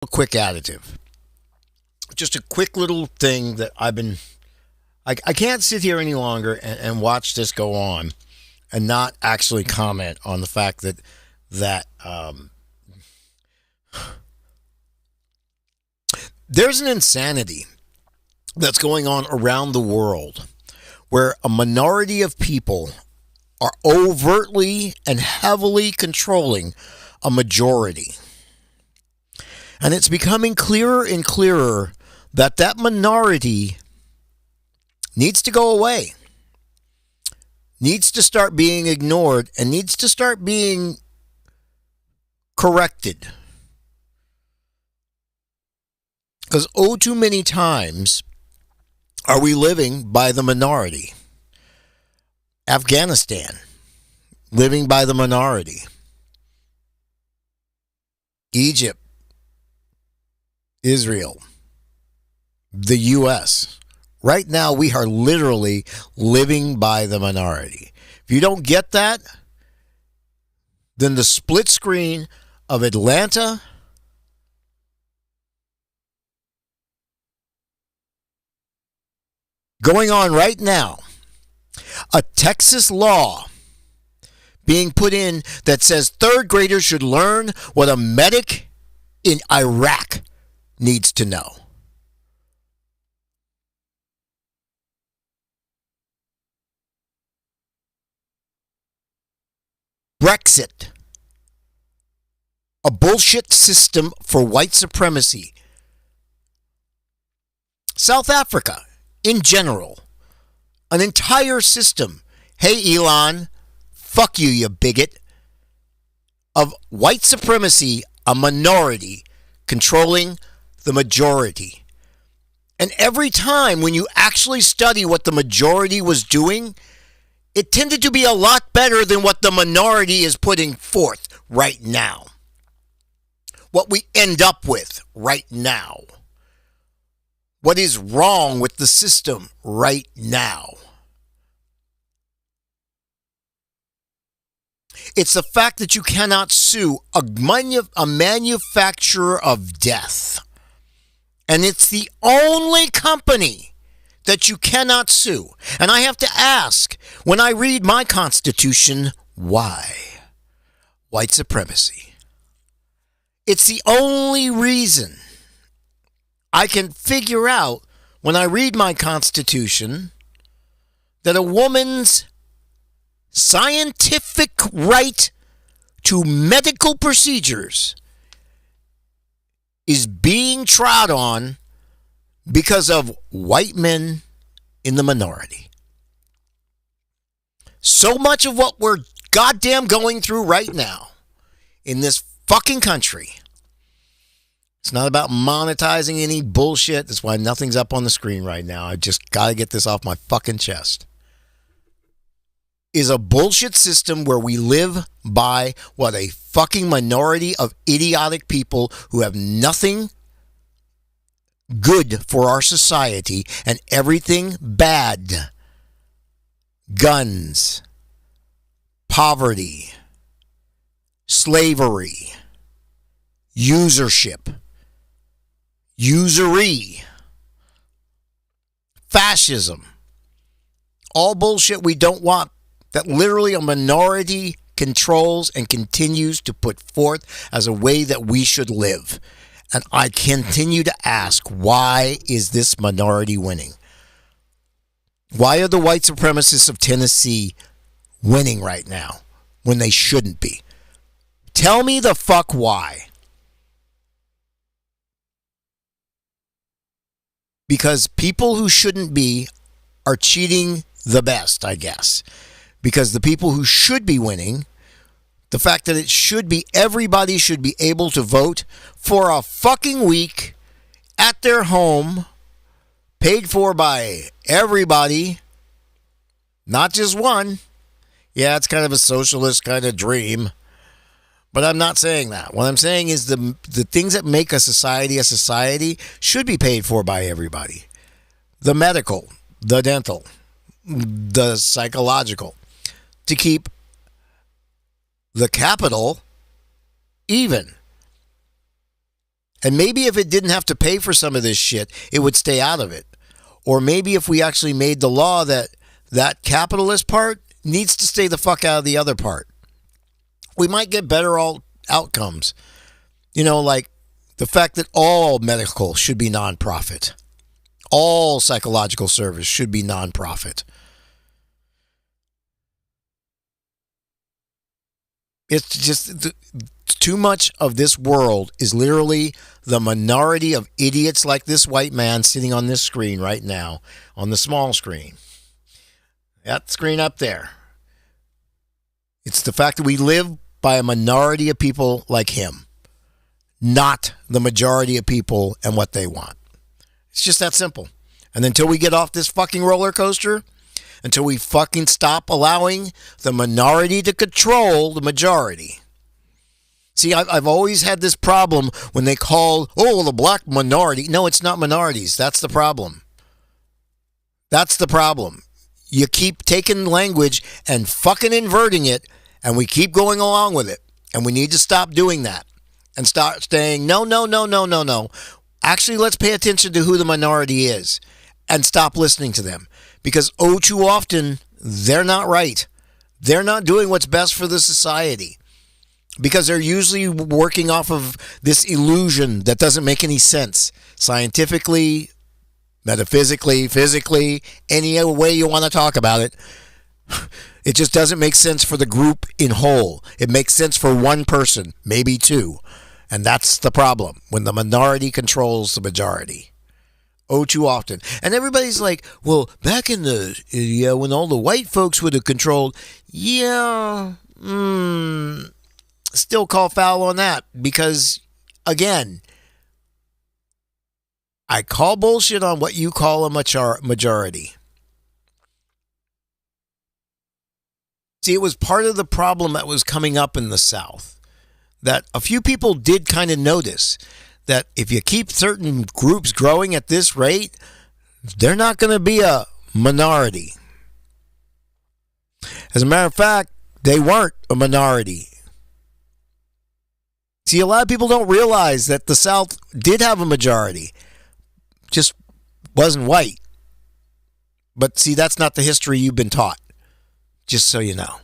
A quick additive. Just a quick little thing that I can't sit here any longer and watch this go on and not actually comment on the fact that there's an insanity that's going on around the world where a minority of people are overtly and heavily controlling a majority. And it's becoming clearer and clearer that that minority needs to go away, needs to start being ignored, and needs to start being corrected. Because oh, too many times are we living by the minority. Afghanistan, living by the minority. Egypt, Israel, the U.S. Right now, we are literally living by the minority. If you don't get that, then the split screen of Atlanta going on right now, a Texas law being put in that says third graders should learn what a medic in Iraq needs to know. Brexit, a bullshit system for white supremacy. South Africa, in general, an entire system. Hey, Elon, fuck you, you bigot. Of white supremacy, a minority controlling the majority. And every time when you actually study what the majority was doing, it tended to be a lot better than what the minority is putting forth right now. What we end up with right now. What is wrong with the system right now. It's the fact that you cannot sue a manufacturer of death. And it's the only company that you cannot sue. And I have to ask, when I read my Constitution, why? White supremacy. It's the only reason I can figure out when I read my Constitution that a woman's scientific right to medical procedures is being trod on because of white men in the minority. So much of what we're goddamn going through right now in this fucking country, it's not about monetizing any bullshit. That's why nothing's up on the screen right now. I just gotta get this off my fucking chest. Is a bullshit system where we live by what a fucking minority of idiotic people who have nothing good for our society and everything bad. Guns, poverty, slavery, usurship, usury, fascism, all bullshit we don't want, that literally a minority controls and continues to put forth as a way that we should live. And I continue to ask, why is this minority winning? Why are the white supremacists of Tennessee winning right now when they shouldn't be? Tell me the fuck why. Because people who shouldn't be are cheating the best, I guess. Because the people who should be winning, the fact that it should be, everybody should be able to vote for a fucking week at their home, paid for by everybody, not just one. Yeah, it's kind of a socialist kind of dream, but I'm not saying that. What I'm saying is the things that make a society should be paid for by everybody. The medical, the dental, the psychological, to keep the capital even. And maybe if it didn't have to pay for some of this shit, it would stay out of it. Or maybe if we actually made the law that capitalist part needs to stay the fuck out of the other part, we might get better outcomes. Like the fact that all medical should be nonprofit. All psychological service should be nonprofit. It's just too much of this world is literally the minority of idiots like this white man sitting on this screen right now, on the small screen. That screen up there. It's the fact that we live by a minority of people like him, not the majority of people and what they want. It's just that simple. And until we get off this fucking roller coaster, until we fucking stop allowing the minority to control the majority. See, I've always had this problem when they call, the black minority. No, it's not minorities. That's the problem. That's the problem. You keep taking language and fucking inverting it, and we keep going along with it. And we need to stop doing that and start saying, no. Actually, let's pay attention to who the minority is and stop listening to them. Because too often, they're not right. They're not doing what's best for the society. Because they're usually working off of this illusion that doesn't make any sense. Scientifically, metaphysically, physically, any way you want to talk about it. It just doesn't make sense for the group in whole. It makes sense for one person, maybe two. And that's the problem, when the minority controls the majority. Too often. And everybody's like, well, back in when all the white folks would have controlled, still call foul on that. Because, again, I call bullshit on what you call a majority. See, it was part of the problem that was coming up in the South. That a few people did kind of notice that if you keep certain groups growing at this rate, they're not going to be a minority. As a matter of fact, they weren't a minority. See, a lot of people don't realize that the South did have a majority, just wasn't white. But see, that's not the history you've been taught, just so you know.